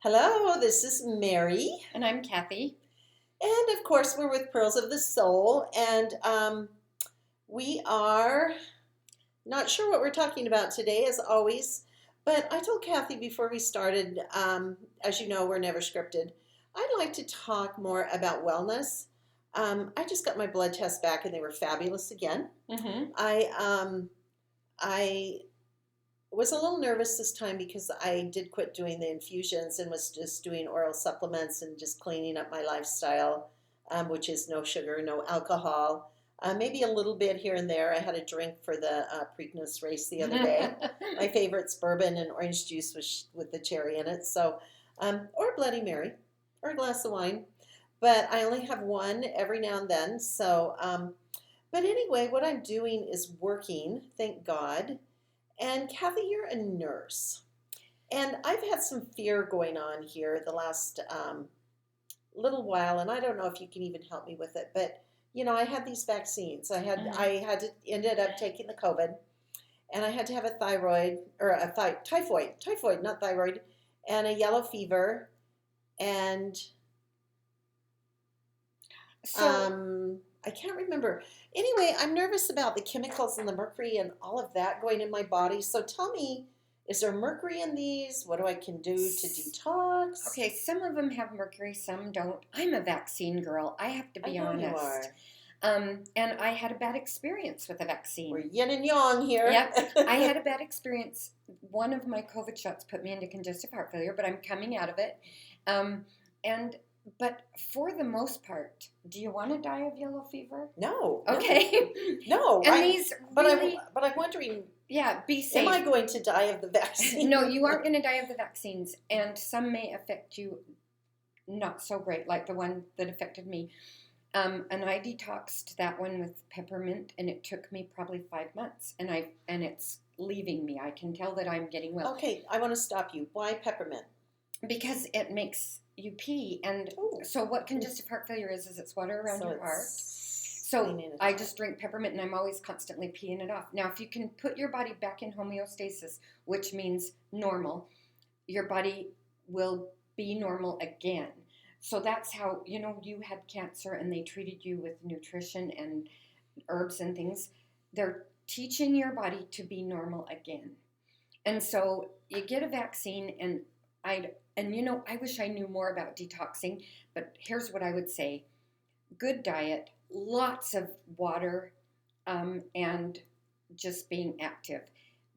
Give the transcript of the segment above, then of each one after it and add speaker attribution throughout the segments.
Speaker 1: Hello, this is Mary.
Speaker 2: And I'm Cathy.
Speaker 1: And of course, we're with Pearls of the Soul. And we are not sure what we're talking about today, as always. But I told Cathy before we started, as you know, we're never scripted. I'd like to talk more about wellness. I just got my blood tests back and they were fabulous again.
Speaker 2: Mm-hmm.
Speaker 1: I was a little nervous this time because I did quit doing the infusions and was just doing oral supplements and just cleaning up my lifestyle, which is no sugar, no alcohol, maybe a little bit here and there. I had a drink for the Preakness race the other day. My favorite's bourbon and orange juice with the cherry in it. So, or Bloody Mary, or a glass of wine. But I only have one every now and then. So, but anyway, what I'm doing is working, thank God. And Cathy, you're a nurse. And I've had some fear going on here the last little while, and I don't know if you can even help me with it. But I had these vaccines. Ended up taking the COVID, and I had to have a thyroid or a typhoid, not thyroid, and a yellow fever, and
Speaker 2: So,
Speaker 1: I can't remember. Anyway, I'm nervous about the chemicals and the mercury and all of that going in my body. So tell me, is there mercury in these? What I can do to detox?
Speaker 2: okay, some of them have mercury, some don't. I'm a vaccine girl. I have to
Speaker 1: I
Speaker 2: be
Speaker 1: know you
Speaker 2: honest.
Speaker 1: are.
Speaker 2: And I had a bad experience with a
Speaker 1: We're
Speaker 2: vaccine.
Speaker 1: yin and yang here.
Speaker 2: Yep, I had a bad experience. One of my COVID shots put me into congestive heart failure, but I'm coming out of it. Um, and but for the most part, do you want to die of yellow fever?
Speaker 1: No.
Speaker 2: Okay.
Speaker 1: No.
Speaker 2: And these really,
Speaker 1: But I'm wondering,
Speaker 2: yeah, be safe.
Speaker 1: am I going to die of the vaccine?
Speaker 2: No, you aren't going to die of the vaccines, and some may affect you not so great, like the one that affected me. And I detoxed that one with peppermint, and it took me probably 5 months, and it's leaving me. I can tell that I'm getting well
Speaker 1: Okay, I want to stop you. Why peppermint?
Speaker 2: because it makes you pee, and
Speaker 1: Ooh.
Speaker 2: so what congestive heart failure is it's water around your heart. So
Speaker 1: cleaning it
Speaker 2: I
Speaker 1: out.
Speaker 2: just drink peppermint, and I'm always constantly peeing it off. Now, if you can put your body back in homeostasis, which means normal, your body will be normal again. So that's how, you had cancer and they treated you with nutrition and herbs and things. They're teaching your body to be normal again. And so you get a vaccine, and I wish I knew more about detoxing, but here's what I would say. Good diet, lots of water, and just being active,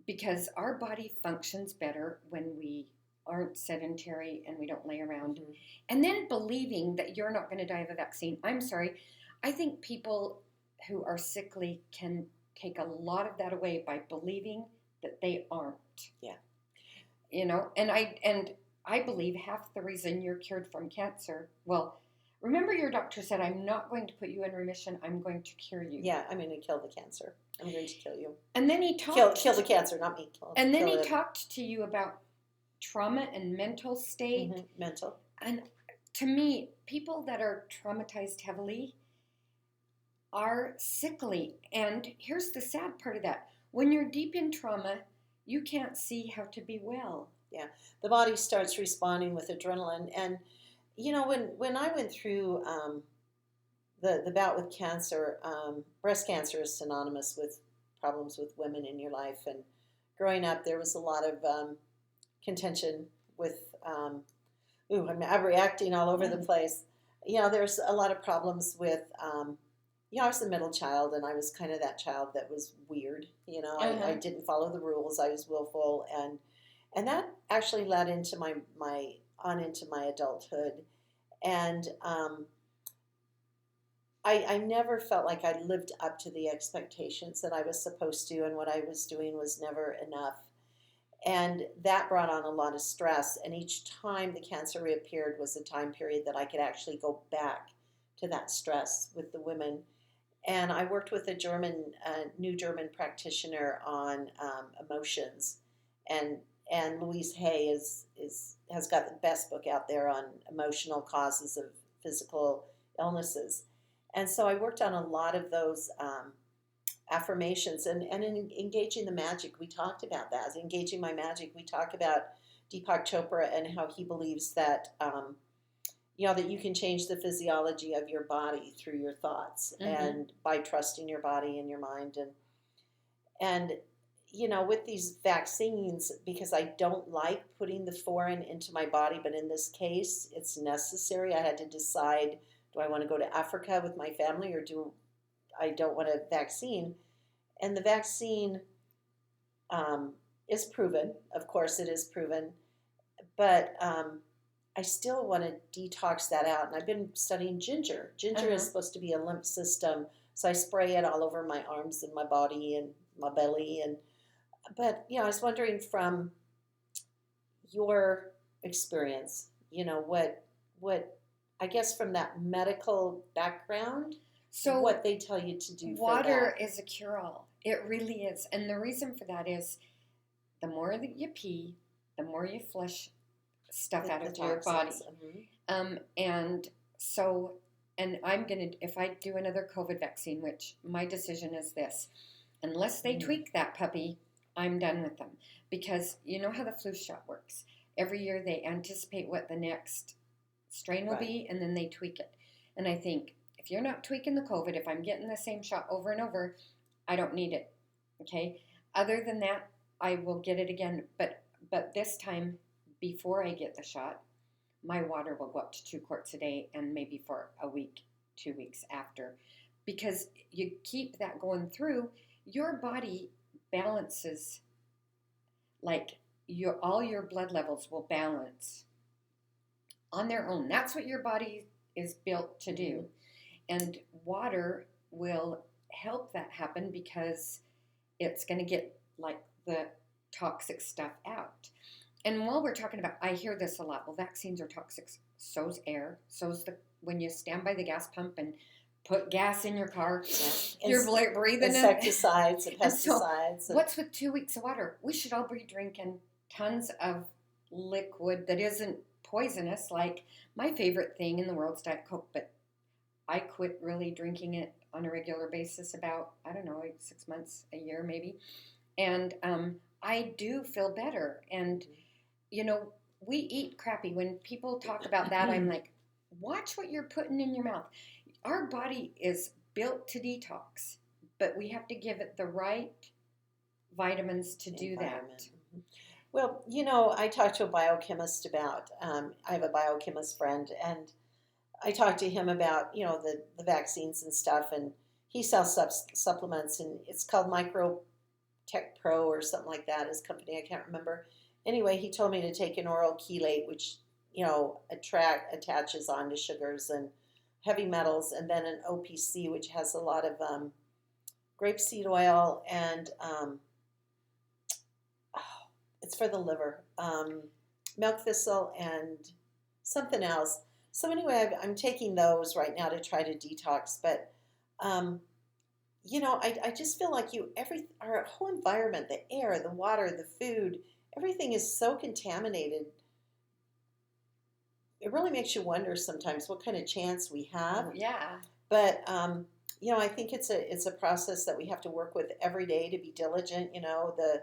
Speaker 2: because our body functions better when we aren't sedentary and we don't lay around.
Speaker 1: Mhm.
Speaker 2: And then believing that you're not going to die of a vaccine. I'm sorry. I think people who are sickly can take a lot of that away by believing that they aren't.
Speaker 1: Yeah.
Speaker 2: And I believe half the reason you're cured from cancer, well, remember your doctor said, I'm not going to put you in remission, I'm going to cure you.
Speaker 1: Yeah, I'm going to kill the cancer. I'm going to kill you.
Speaker 2: And then he talked
Speaker 1: Kill the cancer, not me.
Speaker 2: he talked to you about trauma and mental state.
Speaker 1: Mm-hmm. Mental.
Speaker 2: And to me, people that are traumatized heavily are sickly. And here's the sad part of that. When you're deep in trauma, you can't see how to be well.
Speaker 1: Yeah, the body starts responding with adrenaline. And when I went through the bout with cancer, breast cancer is synonymous with problems with women in your life. And growing up, there was a lot of contention with, I'm reacting all over the place. There's a lot of problems with, I was the middle child, and I was kind of that child that was weird. I didn't follow the rules. I was willful, and that actually led into my into my adulthood. And I never felt like I lived up to the expectations that I was supposed to, and what I was doing was never enough. And that brought on a lot of stress. And each time the cancer reappeared was a time period that I could actually go back to that stress with the women. And I worked with a new German practitioner on emotions, and Louise Hay has got the best book out there on emotional causes of physical illnesses. And so I worked on a lot of those affirmations and in engaging the magic. We talked about that. Engaging my magic, we talk about Deepak Chopra and how he believes that that you can change the physiology of your body through your thoughts
Speaker 2: Mm-hmm.
Speaker 1: and by trusting your body and your mind and with these vaccines, because I don't like putting the foreign into my body, but in this case, it's necessary. I had to decide, do I want to go to Africa with my family, or do I don't want a vaccine? And the vaccine is proven. Of course, it is proven, but I still want to detox that out. And I've been studying ginger. Ginger is
Speaker 2: Uh-huh.
Speaker 1: supposed to be a lymph system, so I spray it all over my arms and my body and my belly. And but I was wondering from your experience, what I guess from that medical background,
Speaker 2: So
Speaker 1: what they tell you to do for
Speaker 2: water
Speaker 1: that.
Speaker 2: is a cure-all. It really is. And the reason for that is the more that you pee, the more you flush stuff out
Speaker 1: The
Speaker 2: of your body.
Speaker 1: toxins. Mhm.
Speaker 2: And so, and I'm going to, if I do another COVID vaccine, which my decision is this, unless they
Speaker 1: Mhm.
Speaker 2: tweak that puppy, I'm done with them. Because you know how the flu shot works. Every year they anticipate what the next strain will
Speaker 1: Right.
Speaker 2: be, and then they tweak it. And I think, if you're not tweaking the COVID, if I'm getting the same shot over and over, I don't need it. Okay? Other than that, I will get it again. But this time, before I get the shot, my water will go up to 2 quarts a day, and maybe for a week, 2 weeks after. Because you keep that going through, your body balances, like all your blood levels will balance on their own. That's what your body is built to do.
Speaker 1: Mhm.
Speaker 2: And water will help that happen because it's going to get like the toxic stuff out. And while we're talking about, I hear this a lot. Well, vaccines are toxic. So's air. So's when you stand by the gas pump and put gas in your car,
Speaker 1: Yeah.
Speaker 2: you're breathing in.
Speaker 1: Insecticides and
Speaker 2: And so,
Speaker 1: pesticides.
Speaker 2: what's with 2 weeks of water? We should all be drinking tons of liquid that isn't poisonous. Like my favorite thing in the world is Diet Coke, but I quit really drinking it on a regular basis about, I don't know, like 6 months, a year maybe. And I do feel better. And, you know, we eat crappy. When people talk about that, I'm like, watch what you're putting in your mouth. Our body is built to detox, but we have to give it the right vitamins to do that.
Speaker 1: Mhm. Well, I talked to a biochemist about, I have a biochemist friend, and I talked to him about, the vaccines and stuff, and he sells supplements, and it's called Micro Tech Pro or something like that, his company, I can't remember. Anyway, he told me to take an oral chelate, which, attaches onto sugars and heavy metals, and then an OPC, which has a lot of grapeseed oil and it's for the liver, milk thistle and something else. So anyway, I'm taking those right now to try to detox. But um, I just feel like our whole environment, the air, the water, the food, everything is so contaminated. It really makes you wonder sometimes what kind of chance we have.
Speaker 2: Yeah.
Speaker 1: But I think it's a process that we have to work with every day to be diligent. The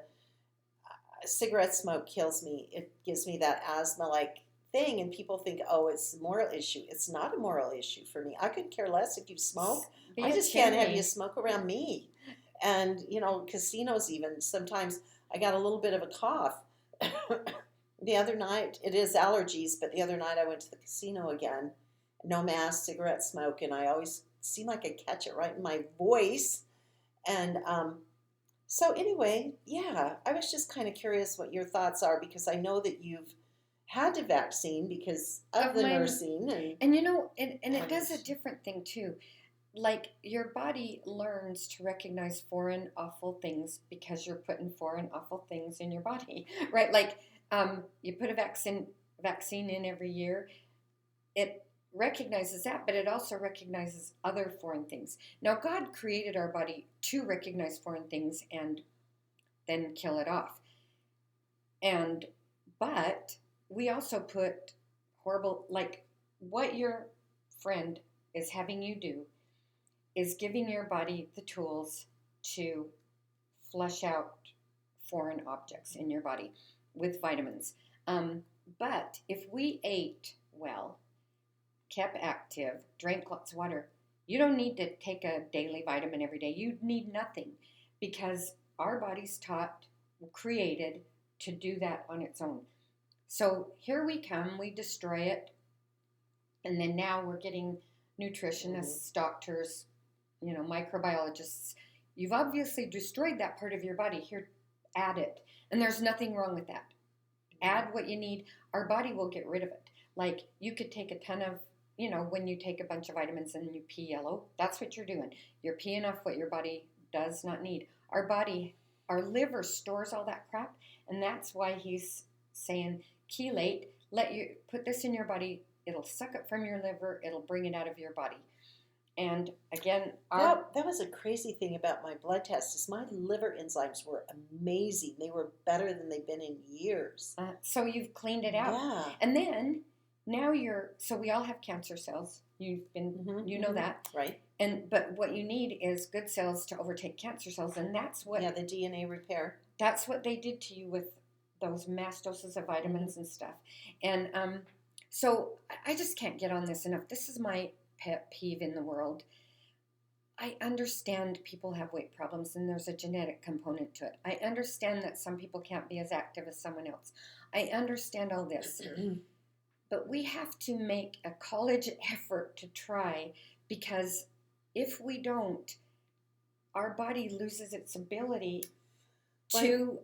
Speaker 1: cigarette smoke kills me. It gives me that asthma like thing, and people think, oh, it's a moral issue. It's not a moral issue for me. I could care less if you smoke. I just can't have you smoke around me. And casinos, even sometimes I got a little bit of a cough. The other night, it is allergies, but the other night I went to the casino again, no mask, cigarette smoke, and I always seem like I catch it right in my voice. And so anyway, yeah, I was just kind of curious what your thoughts are, because I know that you've had a vaccine because of the nursing
Speaker 2: and it does a different thing too. Like your body learns to recognize foreign awful things because you're putting foreign awful things in your body, right? Like you put a vaccine in every year, it recognizes that, but it also recognizes other foreign things. Now, God created our body to recognize foreign things and then kill it off. But we also put horrible, like what your friend is having you do is giving your body the tools to flush out foreign objects in your body with vitamins. But if we ate well, kept active, drank lots of water, you don't need to take a daily vitamin every day. You need nothing because our body's created to do that on its own. So here we come, we destroy it, and then now we're getting nutritionists, doctors, microbiologists. You've obviously destroyed that part of your body. Here, add it. And there's nothing wrong with that. Add what you need. Our body will get rid of it. Like you could take a ton of, when you take a bunch of vitamins and you pee yellow, that's what you're doing. You're peeing off what your body does not need. Our liver stores all that crap, and that's why he's saying chelate, let you put this in your body, it'll suck it from your liver, it'll bring it out of your body. And again,
Speaker 1: that was a crazy thing about my blood test is my liver enzymes were amazing. They were better than they've been in years.
Speaker 2: So you've cleaned it out.
Speaker 1: Yeah.
Speaker 2: And then now so we all have cancer cells. You've been, know that.
Speaker 1: Right.
Speaker 2: But what you need is good cells to overtake cancer cells. And that's what.
Speaker 1: Yeah, the DNA repair.
Speaker 2: That's what they did to you with those mass doses of vitamins and stuff. And so I just can't get on this enough. This is my pet peeve in the world. I understand people have weight problems and there's a genetic component to it. I understand that some people can't be as active as someone else. I understand all this. But we have to make a college effort to try, because if we don't, our body loses its ability to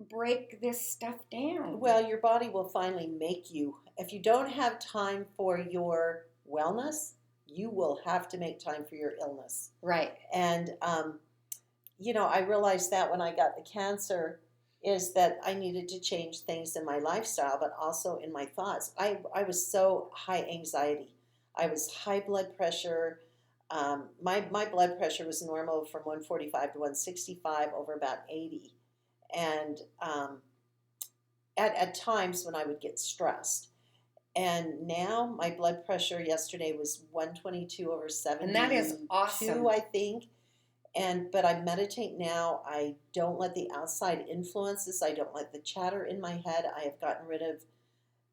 Speaker 2: break this stuff down.
Speaker 1: Well, your body will finally make you. If you don't have time for your wellness, you will have to make time for your illness.
Speaker 2: Right.
Speaker 1: And, I realized that when I got the cancer is that I needed to change things in my lifestyle, but also in my thoughts. I was so high anxiety. I was high blood pressure. My blood pressure was normal from 145 to 165 over about 80. And at times when I would get stressed. And now my blood pressure yesterday was 122 over 70.
Speaker 2: And that is awesome.
Speaker 1: I think. But I meditate now. I don't let the outside influences. I don't let the chatter in my head. I have gotten rid of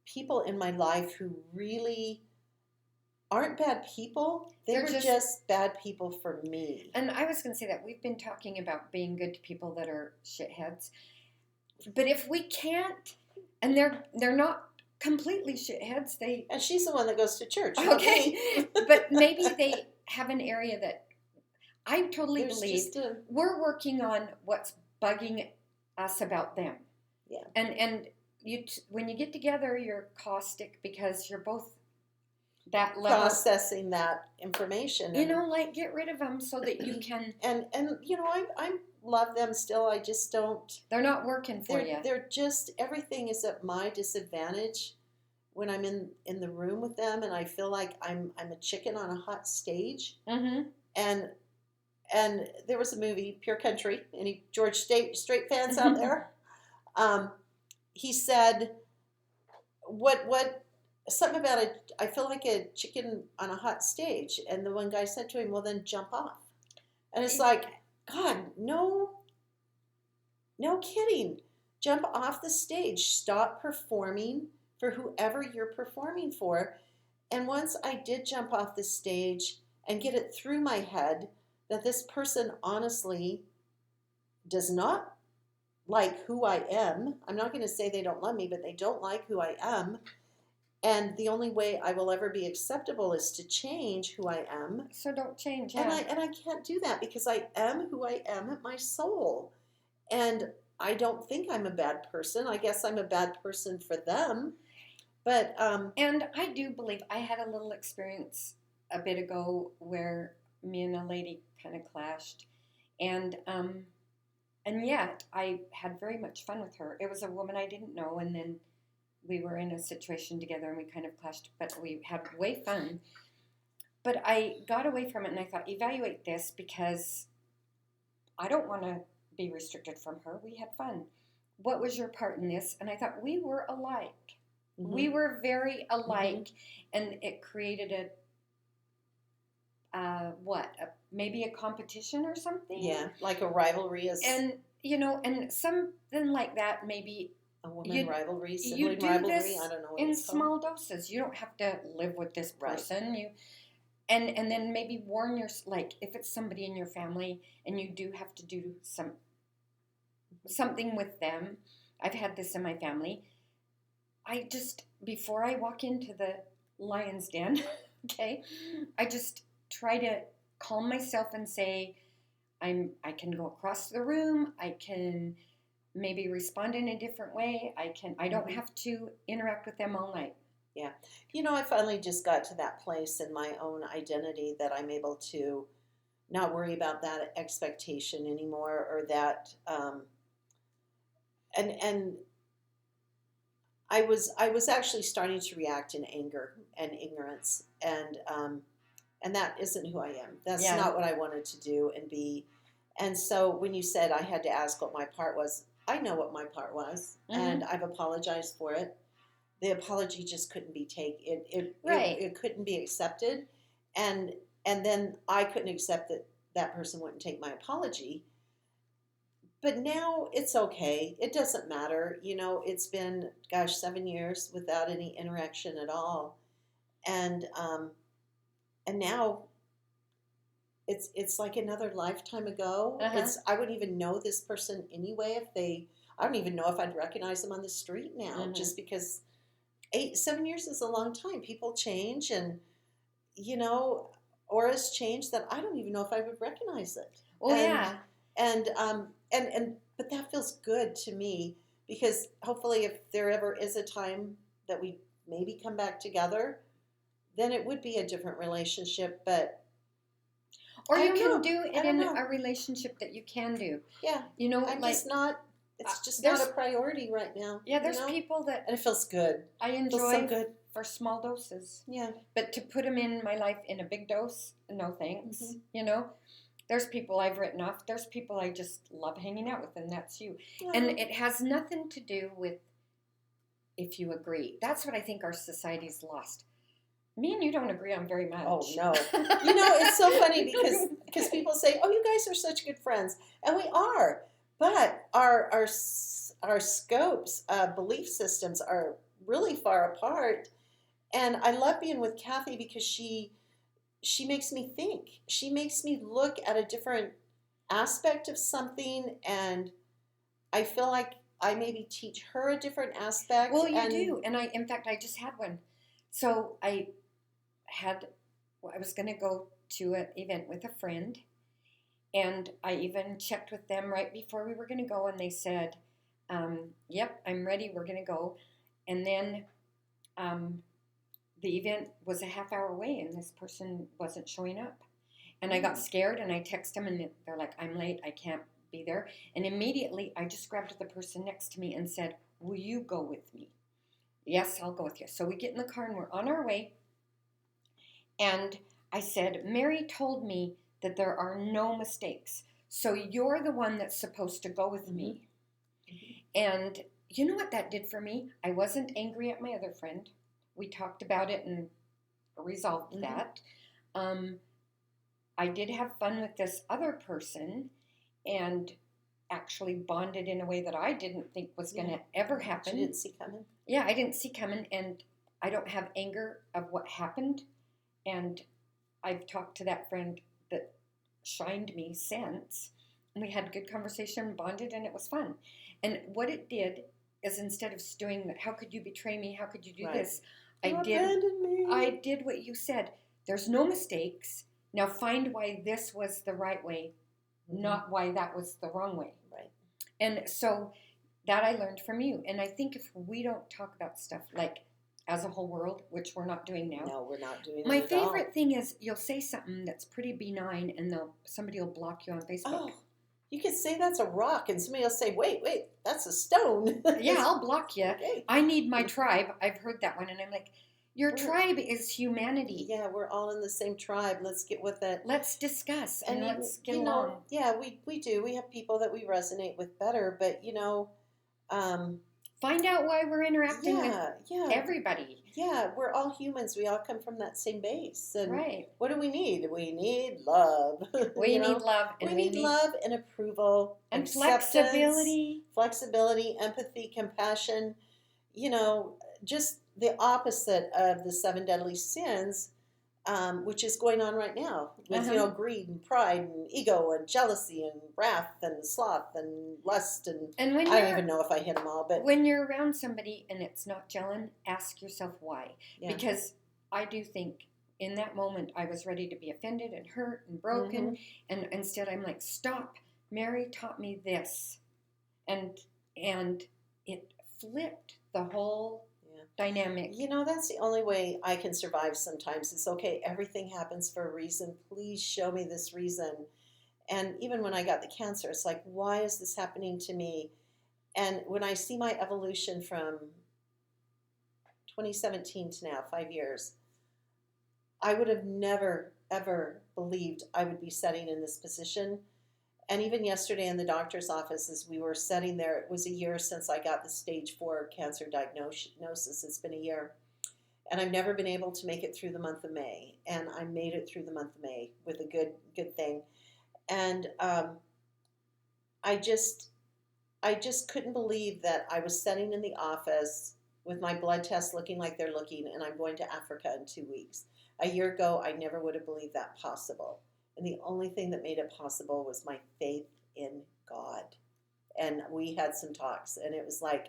Speaker 1: people in my life who really aren't bad people. They're just bad people for me.
Speaker 2: And I was going to say that we've been talking about being good to people that are shitheads. But if we can't, and they're not completely shitheads,
Speaker 1: and she's the one that goes to church.
Speaker 2: Okay. But maybe they have an area that I totally believe we're working on what's bugging us about them.
Speaker 1: Yeah.
Speaker 2: And when you get together, you're caustic because you're both that level.
Speaker 1: Processing that information.
Speaker 2: Get rid of them so that you can.
Speaker 1: And I love them still. I just don't.
Speaker 2: They're not working for you.
Speaker 1: They're just, everything is at my disadvantage when I'm in the room with them, and I feel like I'm a chicken on a hot stage.
Speaker 2: Mm-hmm.
Speaker 1: And there was a movie, Pure Country, any George Strait fans out there? He said, something about it, I feel like a chicken on a hot stage. And the one guy said to him, well, then jump off. And it's like, God, no kidding. Jump off the stage. Stop performing for whoever you're performing for. And once I did jump off the stage and get it through my head that this person honestly does not like who I am. I'm not going to say they don't love me, but they don't like who I am. And the only way I will ever be acceptable is to change who I am.
Speaker 2: So don't change. Yeah.
Speaker 1: And I can't do that because I am who I am at my soul. And I don't think I'm a bad person. I guess I'm a bad person for them. But
Speaker 2: and I do believe I had a little experience a bit ago where me and a lady kind of clashed, and yet I had very much fun with her. It was a woman I didn't know, and then we were in a situation together and we kind of clashed, but we had way fun. But I got away from it and I thought, evaluate this, because I don't want to be restricted from her. We had fun. What was your part in this? And I thought we were alike. Mm-hmm. We were very alike, and it created maybe a competition or something.
Speaker 1: Yeah, like a rivalry.
Speaker 2: And something like that maybe
Speaker 1: A woman
Speaker 2: You
Speaker 1: rivalry,
Speaker 2: you
Speaker 1: sibling
Speaker 2: do
Speaker 1: rivalry.
Speaker 2: this
Speaker 1: I don't know what
Speaker 2: in
Speaker 1: it's called.
Speaker 2: small doses. You don't have to live with this
Speaker 1: Right.
Speaker 2: person. And then maybe warn your, like, if it's somebody in your family and you do have to do something with them. I've had this in my family. I just, before I walk into the lion's den, okay, I just try to calm myself and say, I can go across the room. I can maybe respond in a different way. I don't have to interact with them all night.
Speaker 1: Yeah. I finally just got to that place in my own identity that I'm able to not worry about that expectation anymore, or that, and I was actually starting to react in anger and ignorance, and that isn't who I am. That's
Speaker 2: Yeah.
Speaker 1: not what I wanted to do and be. And so when you said I had to ask what my part was, I know what my part was, and I've apologized for it. The apology just couldn't be taken.
Speaker 2: Right.
Speaker 1: It couldn't be accepted, and then I couldn't accept that that person wouldn't take my apology. But now it's okay. It doesn't matter. It's been, gosh, 7 years without any interaction at all, and now it's like another lifetime ago.
Speaker 2: Uh-huh.
Speaker 1: I wouldn't even know this person anyway if they. I don't even know if I'd recognize them on the street now, just because 7 years is a long time. People change, and auras change that I don't even know if I would recognize it.
Speaker 2: Oh,
Speaker 1: and,
Speaker 2: yeah.
Speaker 1: and but that feels good to me, because hopefully, if there ever is a time that we maybe come back together, then it would be a different relationship. But
Speaker 2: Or
Speaker 1: I
Speaker 2: you
Speaker 1: don't
Speaker 2: can
Speaker 1: know.
Speaker 2: do
Speaker 1: I
Speaker 2: it
Speaker 1: don't
Speaker 2: in
Speaker 1: know.
Speaker 2: a relationship that you can do.
Speaker 1: Yeah, I'm
Speaker 2: like,
Speaker 1: just not. It's just
Speaker 2: there's,
Speaker 1: not a priority right now.
Speaker 2: yeah, there's people that
Speaker 1: and it feels good.
Speaker 2: I
Speaker 1: It feels
Speaker 2: enjoy
Speaker 1: so good.
Speaker 2: for small doses.
Speaker 1: Yeah.
Speaker 2: But to put them in my life in a big dose, no thanks. There's people I've written off. There's people I just love hanging out with, and that's you. And it has nothing to do with if you agree. That's what I think our society's lost. Me and you don't agree on very much.
Speaker 1: Oh, no. It's so funny because people say, oh, you guys are such good friends. And we are. But our scopes, belief systems are really far apart. And I love being with Cathy because she makes me think. She makes me look at a different aspect of something, and I feel like I maybe teach her a different aspect.
Speaker 2: Well, you do. And in fact, I just had one. So I was going to go to an event with a friend, and I even checked with them right before we were going to go, and they said, yep, I'm ready, we're going to go. And then the event was a half hour away, and this person wasn't showing up. And I got scared, and I texted them, and they're like, I'm late, I can't be there. And immediately, I just grabbed the person next to me and said, will you go with me? Yes, I'll go with you. So we get in the car, and we're on our way. And I said, Mary told me that there are no mistakes. So you're the one that's supposed to go with me. And you know what that did for me? I wasn't angry at my other friend. We talked about it and resolved that. I did have fun with this other person and actually bonded in a way that I didn't think was going to ever happen.
Speaker 1: You didn't see coming?
Speaker 2: Yeah, I didn't see coming, and I don't have anger of what happened. And I've talked to that friend that shined me since, and we had good conversation, bonded, and it was fun. And what it did is, instead of doing that, how could you betray me? How could you do this? I did what you said. There's no mistakes. Now find why this was the right way, not why that was the wrong way.
Speaker 1: Right.
Speaker 2: And so that I learned from you. And I think if we don't talk about stuff like as a whole world, which we're not doing now.
Speaker 1: No, we're not doing it
Speaker 2: My
Speaker 1: at
Speaker 2: favorite
Speaker 1: all.
Speaker 2: thing is you'll say something that's pretty benign, and somebody will block you on Facebook.
Speaker 1: Oh, you could say that's a rock, and somebody will say, wait, that's a stone.
Speaker 2: Yeah, I'll block you.
Speaker 1: Okay.
Speaker 2: I need my tribe. I've heard that one, and I'm like, your tribe is humanity.
Speaker 1: Yeah, we're all in the same tribe. Let's get with it.
Speaker 2: Let's discuss, and let's get
Speaker 1: along.
Speaker 2: along.
Speaker 1: Yeah, we do. We have people that we resonate with better, but
Speaker 2: find out why we're interacting with
Speaker 1: yeah.
Speaker 2: everybody.
Speaker 1: Yeah, we're all humans. We all come from that same base. And
Speaker 2: Right.
Speaker 1: what do we need? We need love.
Speaker 2: We
Speaker 1: You
Speaker 2: need
Speaker 1: know,
Speaker 2: love,
Speaker 1: we
Speaker 2: and
Speaker 1: need love and approval,
Speaker 2: and
Speaker 1: acceptance,
Speaker 2: flexibility.
Speaker 1: flexibility, empathy, compassion. You know, just the opposite of the seven deadly sins, which is going on right now with,
Speaker 2: Uh-huh.
Speaker 1: greed and pride and ego and jealousy and wrath and sloth and lust. And
Speaker 2: And when
Speaker 1: I don't
Speaker 2: you're
Speaker 1: even know if I hit them all, but
Speaker 2: when you're around somebody and it's not gelling, ask yourself why.
Speaker 1: yeah.
Speaker 2: Because I do think in that moment I was ready to be offended and hurt and broken,
Speaker 1: Mhm.
Speaker 2: and instead I'm like, stop. Mary taught me this, and it flipped the whole
Speaker 1: Yeah.
Speaker 2: dynamic.
Speaker 1: That's the only way I can survive sometimes. It's okay, everything happens for a reason. Please show me this reason. And even when I got the cancer, it's like, why is this happening to me? And when I see my evolution from 2017 to now, 5 years, I would have never, ever believed I would be sitting in this position. And even yesterday in the doctor's office, as we were sitting there, it was a year since I got the stage 4 cancer diagnosis. It's been a year. And I've never been able to make it through the month of May. And I made it through the month of May with a good thing. And I just couldn't believe that I was sitting in the office with my blood tests looking like they're looking, and I'm going to Africa in 2 weeks. A year ago, I never would have believed that possible. And the only thing that made it possible was my faith in God. And we had some talks, and it was like,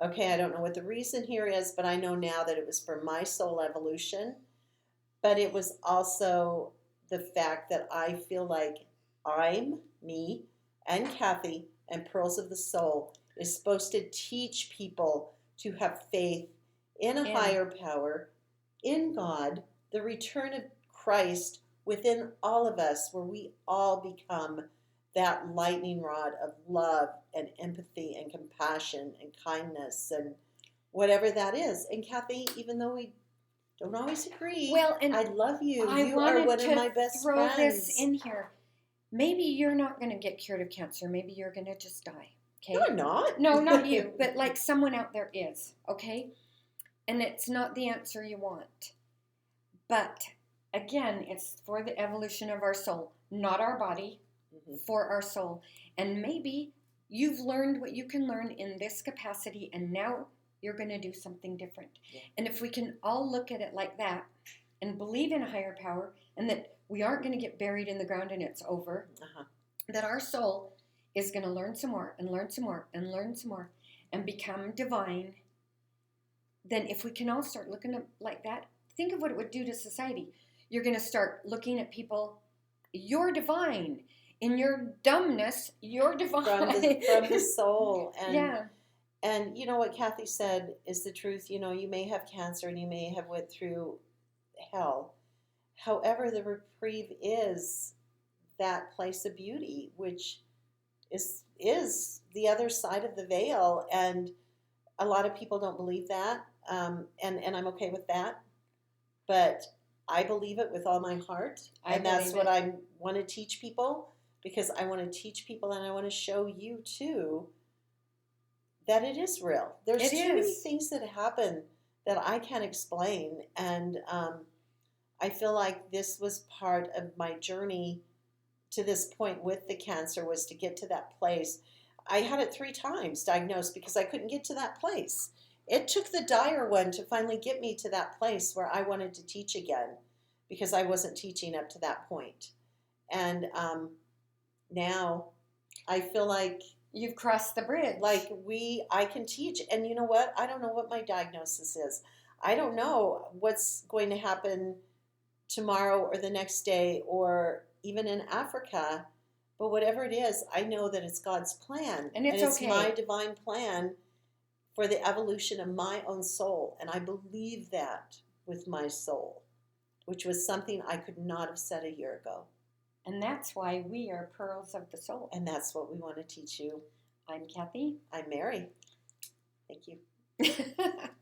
Speaker 1: okay, I don't know what the reason here is, but I know now that it was for my soul evolution. But it was also the fact that I feel like me, and Cathy, and Pearls of the Soul is supposed to teach people to have faith in a higher power, in God, the return of Christ within all of us, where we all become that lightning rod of love and empathy and compassion and kindness and whatever that is. And Cathy, even though we don't always agree,
Speaker 2: Well, and
Speaker 1: I love you.
Speaker 2: I
Speaker 1: You are
Speaker 2: wanted
Speaker 1: one
Speaker 2: to
Speaker 1: of my best
Speaker 2: throw
Speaker 1: friends.
Speaker 2: this in here. Maybe you're not going to get cured of cancer. Maybe you're going to just die. Okay?
Speaker 1: No, I'm not.
Speaker 2: No, not you, but like someone out there is. Okay? And it's not the answer you want. But again, it's for the evolution of our soul, not our body, for our soul. And maybe you've learned what you can learn in this capacity, and now you're going to do something different.
Speaker 1: Yeah.
Speaker 2: And if we can all look at it like that and believe in a higher power, and that we aren't going to get buried in the ground and it's over, that our soul is going to learn some more and learn some more and learn some more and become divine, then if we can all start looking at like that, think of what it would do to society. You're going to start looking at people, you're divine. In your dumbness, you're divine.
Speaker 1: From the soul. And,
Speaker 2: yeah.
Speaker 1: And you know what Cathy said is the truth. You may have cancer and you may have went through hell. However, the reprieve is that place of beauty, which is the other side of the veil. And a lot of people don't believe that. And I'm okay with that. But I believe it with all my heart. And that's what I want to teach people, because I want to teach people and I want to show you too that it is real. There's too many things that happen that I can't explain. And I feel like this was part of my journey to this point with the cancer, was to get to that place. I had it 3 times diagnosed because I couldn't get to that place. It took the dire one to finally get me to that place where I wanted to teach again, because I wasn't teaching up to that point. And now I feel like
Speaker 2: you've crossed the bridge.
Speaker 1: Like I can teach. And you know what? I don't know what my diagnosis is. I don't know what's going to happen tomorrow or the next day or even in Africa. But whatever it is, I know that it's God's plan.
Speaker 2: And it's okay.
Speaker 1: My divine plan for the evolution of my own soul. And I believe that with my soul, which was something I could not have said a year ago.
Speaker 2: And that's why we are Pearls of the Soul.
Speaker 1: And that's what we want to teach you.
Speaker 2: I'm Cathy.
Speaker 1: I'm Mary. Thank you.